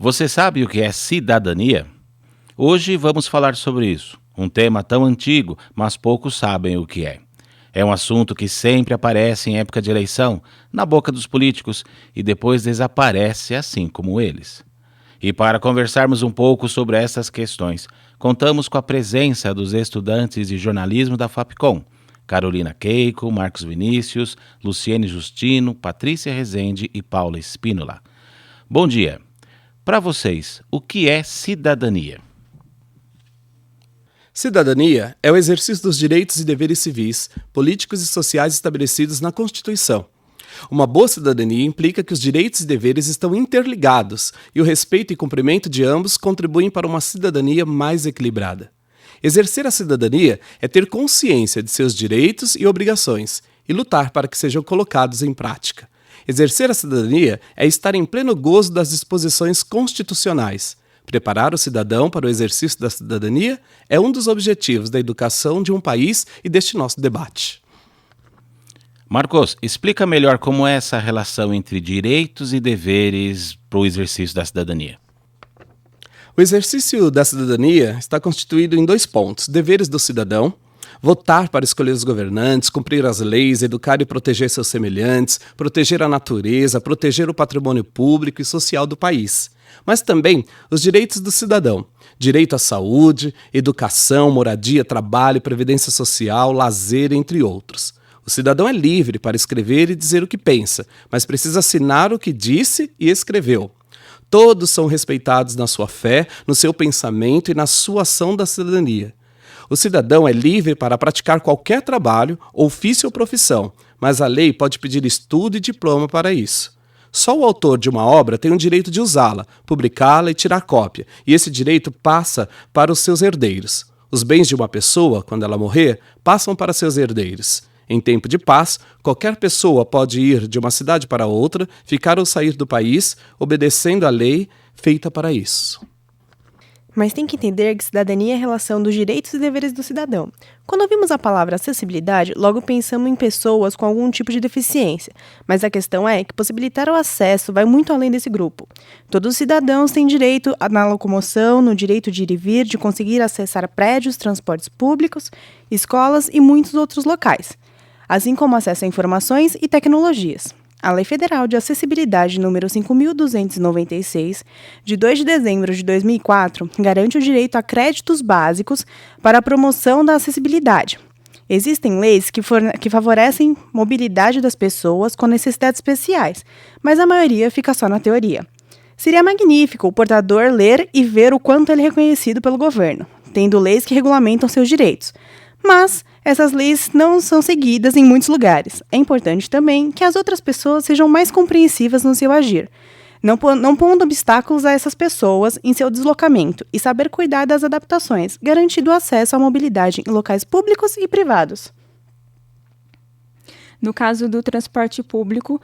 Você sabe o que é cidadania? Hoje vamos falar sobre isso, um tema tão antigo, mas poucos sabem o que é. É um assunto que sempre aparece em época de eleição, na boca dos políticos, e depois desaparece assim como eles. E para conversarmos um pouco sobre essas questões, contamos com a presença dos estudantes de jornalismo da Fapcom, Carolina Keiko, Marcos Vinícius, Luciene Justino, Patrícia Rezende e Paula Espínola. Bom dia! Para vocês, o que é cidadania? Cidadania é o exercício dos direitos e deveres civis, políticos e sociais estabelecidos na Constituição. Uma boa cidadania implica que os direitos e deveres estão interligados e o respeito e cumprimento de ambos contribuem para uma cidadania mais equilibrada. Exercer a cidadania é ter consciência de seus direitos e obrigações e lutar para que sejam colocados em prática. Exercer a cidadania é estar em pleno gozo das disposições constitucionais. Preparar o cidadão para o exercício da cidadania é um dos objetivos da educação de um país e deste nosso debate. Marcos, explica melhor como é essa relação entre direitos e deveres para o exercício da cidadania. O exercício da cidadania está constituído em 2 pontos: deveres do cidadão, votar para escolher os governantes, cumprir as leis, educar e proteger seus semelhantes, proteger a natureza, proteger o patrimônio público e social do país. Mas também os direitos do cidadão: direito à saúde, educação, moradia, trabalho, previdência social, lazer, entre outros. O cidadão é livre para escrever e dizer o que pensa, mas precisa assinar o que disse e escreveu. Todos são respeitados na sua fé, no seu pensamento e na sua ação da cidadania. O cidadão é livre para praticar qualquer trabalho, ofício ou profissão, mas a lei pode pedir estudo e diploma para isso. Só o autor de uma obra tem o direito de usá-la, publicá-la e tirar cópia, e esse direito passa para os seus herdeiros. Os bens de uma pessoa, quando ela morrer, passam para seus herdeiros. Em tempo de paz, qualquer pessoa pode ir de uma cidade para outra, ficar ou sair do país, obedecendo à lei feita para isso. Mas tem que entender que cidadania é a relação dos direitos e deveres do cidadão. Quando ouvimos a palavra acessibilidade, logo pensamos em pessoas com algum tipo de deficiência. Mas a questão é que possibilitar o acesso vai muito além desse grupo. Todos os cidadãos têm direito na locomoção, no direito de ir e vir, de conseguir acessar prédios, transportes públicos, escolas e muitos outros locais, assim como acesso a informações e tecnologias. A Lei Federal de Acessibilidade nº 5.296, de 2 de dezembro de 2004, garante o direito a créditos básicos para a promoção da acessibilidade. Existem leis que favorecem mobilidade das pessoas com necessidades especiais, mas a maioria fica só na teoria. Seria magnífico o portador ler e ver o quanto ele é reconhecido pelo governo, tendo leis que regulamentam seus direitos. Mas essas leis não são seguidas em muitos lugares. É importante também que as outras pessoas sejam mais compreensivas no seu agir, não pondo obstáculos a essas pessoas em seu deslocamento e saber cuidar das adaptações, garantindo acesso à mobilidade em locais públicos e privados. No caso do transporte público,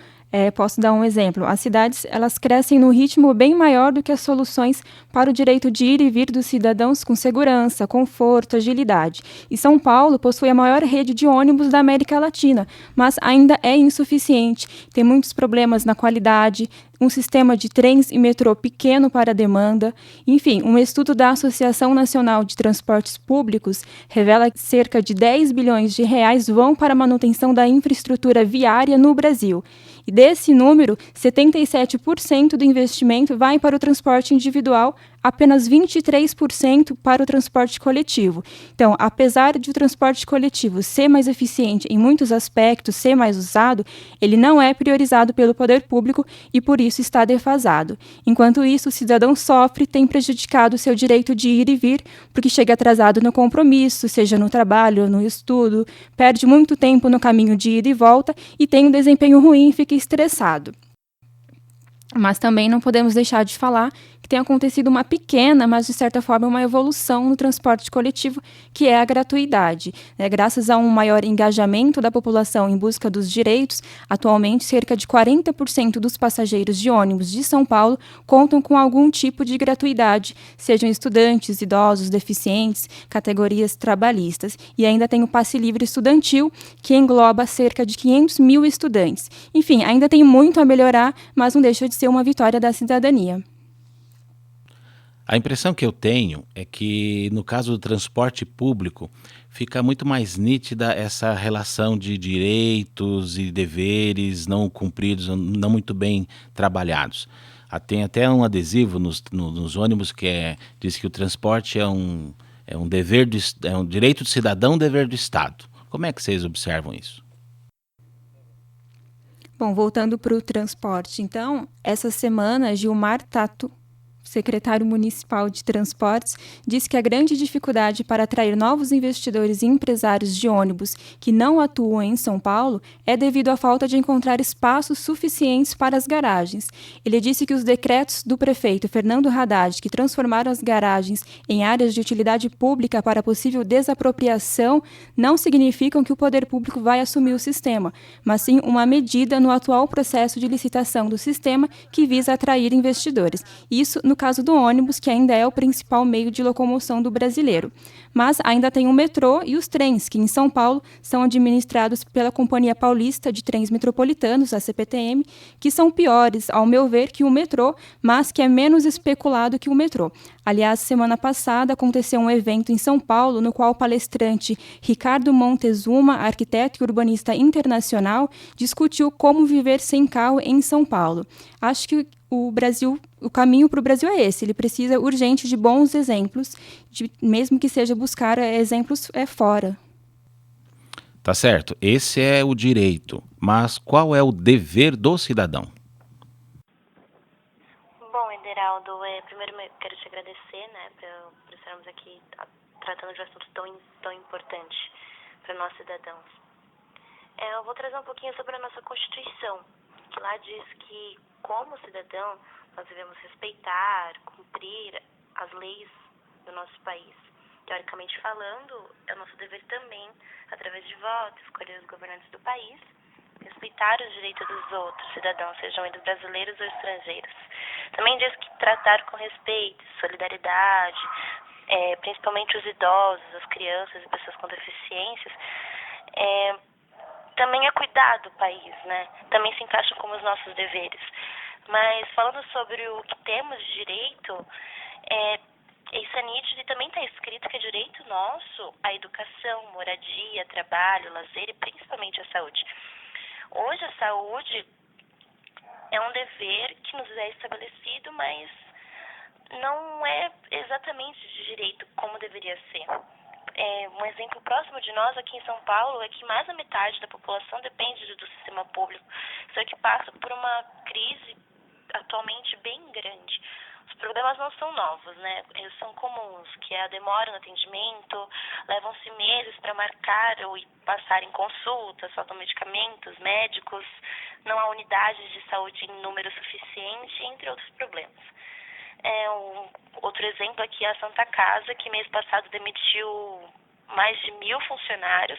posso dar um exemplo. As cidades elas crescem num ritmo bem maior do que as soluções para o direito de ir e vir dos cidadãos com segurança, conforto, agilidade. E São Paulo possui a maior rede de ônibus da América Latina, mas ainda é insuficiente. Tem muitos problemas na qualidade, um sistema de trens e metrô pequeno para a demanda. Enfim, um estudo da Associação Nacional de Transportes Públicos revela que cerca de 10 bilhões de reais vão para a manutenção da infraestrutura viária no Brasil. E desse número, 77% do investimento vai para o transporte individual, apenas 23% para o transporte coletivo. Então, apesar de o transporte coletivo ser mais eficiente em muitos aspectos, ser mais usado, ele não é priorizado pelo poder público e, por isso, está defasado. Enquanto isso, o cidadão sofre, tem prejudicado o seu direito de ir e vir, porque chega atrasado no compromisso, seja no trabalho ou no estudo, perde muito tempo no caminho de ida e volta e tem um desempenho ruim e fica estressado. Mas também não podemos deixar de falar que tem acontecido uma pequena, mas de certa forma uma evolução no transporte coletivo, que é a gratuidade. Graças a um maior engajamento da população em busca dos direitos, atualmente cerca de 40% dos passageiros de ônibus de São Paulo contam com algum tipo de gratuidade, sejam estudantes, idosos, deficientes, categorias trabalhistas. E ainda tem o passe livre estudantil, que engloba cerca de 500 mil estudantes. Enfim, ainda tem muito a melhorar, mas não deixa de ser uma vitória da cidadania. A impressão que eu tenho é que, no caso do transporte público, fica muito mais nítida essa relação de direitos e deveres não cumpridos, não muito bem trabalhados. Tem até um adesivo nos ônibus diz que o transporte é um é um direito do cidadão, dever do Estado. Como é que vocês observam isso? Bom, voltando para o transporte, então, essa semana, Gilmar Tato, secretário municipal de transportes, disse que a grande dificuldade para atrair novos investidores e empresários de ônibus que não atuam em São Paulo é devido à falta de encontrar espaços suficientes para as garagens. Ele disse que os decretos do prefeito Fernando Haddad, que transformaram as garagens em áreas de utilidade pública para possível desapropriação, não significam que o poder público vai assumir o sistema, mas sim uma medida no atual processo de licitação do sistema que visa atrair investidores. Isso no caso do ônibus, que ainda é o principal meio de locomoção do brasileiro. Mas ainda tem o metrô e os trens, que em São Paulo são administrados pela Companhia Paulista de Trens Metropolitanos, a CPTM, que são piores, ao meu ver, que o metrô, mas que é menos especulado que o metrô. Aliás, semana passada aconteceu um evento em São Paulo, no qual o palestrante Ricardo Montezuma, arquiteto e urbanista internacional, discutiu como viver sem carro em São Paulo. Acho que o caminho para o Brasil é esse. Ele precisa urgente de bons exemplos, mesmo que seja buscar exemplos fora. Tá certo, esse é o direito, mas qual é o dever do cidadão? Bom, Ederaldo, primeiro eu quero te agradecer, né, por estarmos aqui tratando de um assunto tão importante para nós cidadãos. Eu vou trazer um pouquinho sobre a nossa Constituição, que lá diz que, como cidadão, nós devemos respeitar, cumprir as leis do nosso país. Teoricamente falando, é o nosso dever também, através de voto, escolher os governantes do país, respeitar os direitos dos outros cidadãos, sejam eles brasileiros ou estrangeiros. Também diz que tratar com respeito, solidariedade, principalmente os idosos, as crianças e pessoas com deficiências, também é cuidar do país, né? Também se encaixa como os nossos deveres. Mas falando sobre o que temos de direito, isso é nítido e também está escrito que é direito nosso a educação, moradia, trabalho, lazer e principalmente a saúde. Hoje a saúde é um dever que nos é estabelecido, mas não é exatamente de direito como deveria ser. Um exemplo próximo de nós aqui em São Paulo é que mais da metade da população depende do sistema público, só que passa por uma crise atualmente bem grande. Os problemas não são novos, né? Eles são comuns, que é a demora no atendimento, levam-se meses para marcar ou passar em consultas, faltam medicamentos, médicos, não há unidades de saúde em número suficiente, entre outros problemas. Outro exemplo aqui é a Santa Casa, que mês passado demitiu mais de 1.000 funcionários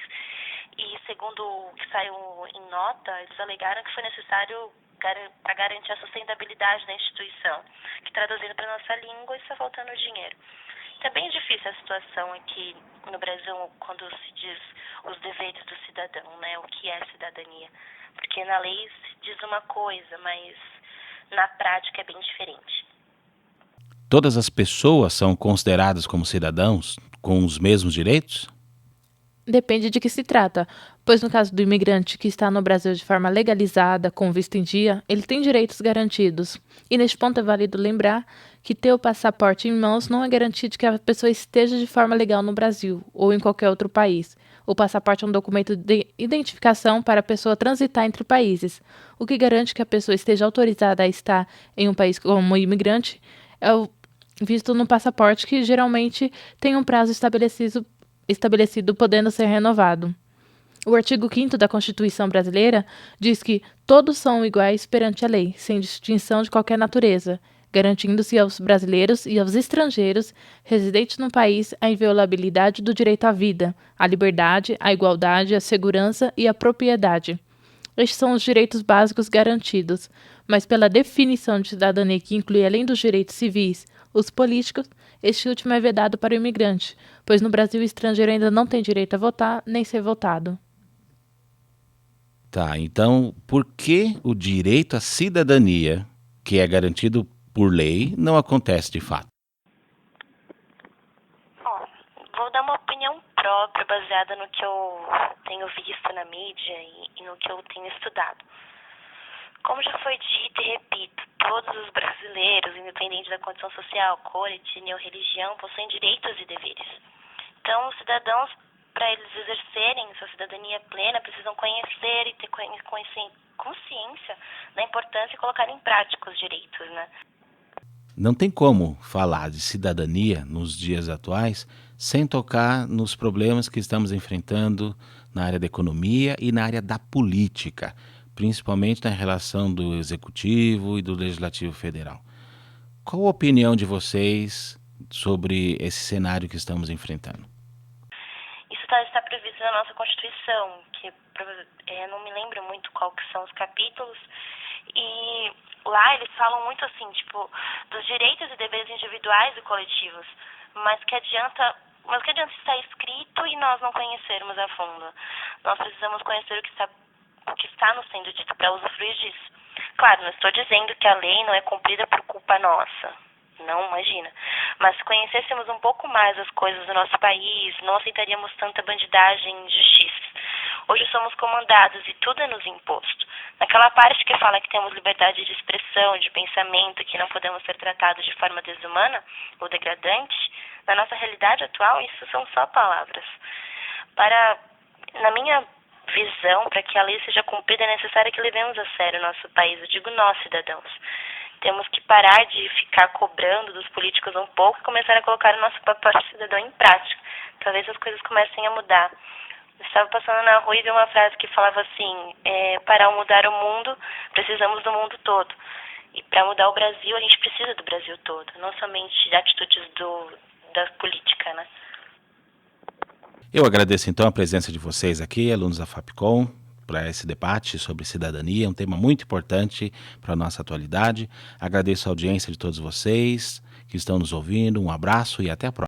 e, segundo o que saiu em nota, eles alegaram que foi necessário para garantir a sustentabilidade da instituição, que traduzindo para a nossa língua está faltando dinheiro. Então é bem difícil a situação aqui no Brasil quando se diz os deveres do cidadão, né? O que é cidadania. Porque na lei se diz uma coisa, mas na prática é bem diferente. Todas as pessoas são consideradas como cidadãos com os mesmos direitos? Depende de que se trata, pois no caso do imigrante que está no Brasil de forma legalizada, com visto em dia, ele tem direitos garantidos. E neste ponto é válido lembrar que ter o passaporte em mãos não é garantia de que a pessoa esteja de forma legal no Brasil ou em qualquer outro país. O passaporte é um documento de identificação para a pessoa transitar entre países. O que garante que a pessoa esteja autorizada a estar em um país como imigrante é o visto no passaporte, que geralmente tem um prazo estabelecido podendo ser renovado. O artigo 5º da Constituição Brasileira diz que todos são iguais perante a lei, sem distinção de qualquer natureza, garantindo-se aos brasileiros e aos estrangeiros residentes no país a inviolabilidade do direito à vida, à liberdade, à igualdade, à segurança e à propriedade. Estes são os direitos básicos garantidos, mas pela definição de cidadania, que inclui além dos direitos civis, os políticos, este último é vedado para o imigrante, pois no Brasil o estrangeiro ainda não tem direito a votar nem ser votado. Tá, então por que o direito à cidadania, que é garantido por lei, não acontece de fato? própria, baseada no que eu tenho visto na mídia e no que eu tenho estudado. Como já foi dito e repito, todos os brasileiros, independente da condição social, cor, etnia ou religião, possuem direitos e deveres. Então, os cidadãos, para eles exercerem sua cidadania plena, precisam conhecer e ter consciência da importância e colocar em prática os direitos, né? Não tem como falar de cidadania nos dias atuais sem tocar nos problemas que estamos enfrentando na área da economia e na área da política, principalmente na relação do Executivo e do Legislativo Federal. Qual a opinião de vocês sobre esse cenário que estamos enfrentando? Isso está previsto na nossa Constituição, que não me lembro muito qual que são os capítulos, e lá eles falam muito assim, tipo, dos direitos e deveres individuais e coletivos, mas que adianta estar escrito e nós não conhecermos a fundo. Nós precisamos conhecer o que está nos sendo dito para usufruir disso. Claro, não estou dizendo que a lei não é cumprida por culpa nossa. Não, imagina. Mas se conhecêssemos um pouco mais as coisas do nosso país, não aceitaríamos tanta bandidagem e injustiças. Hoje somos comandados e tudo é nos imposto. Naquela parte que fala que temos liberdade de expressão, de pensamento, que não podemos ser tratados de forma desumana ou degradante, na nossa realidade atual, isso são só palavras. Na minha visão, para que a lei seja cumprida, é necessário que levemos a sério o nosso país, eu digo nós, cidadãos. Temos que parar de ficar cobrando dos políticos um pouco e começar a colocar o nosso papel de cidadão em prática. Talvez as coisas comecem a mudar. Eu estava passando na rua e vi uma frase que falava assim, para mudar o mundo, precisamos do mundo todo. E para mudar o Brasil, a gente precisa do Brasil todo, não somente de atitudes da política, né? Eu agradeço então a presença de vocês aqui, alunos da Fapcom, para esse debate sobre cidadania, um tema muito importante para a nossa atualidade. Agradeço a audiência de todos vocês que estão nos ouvindo, um abraço e até a próxima.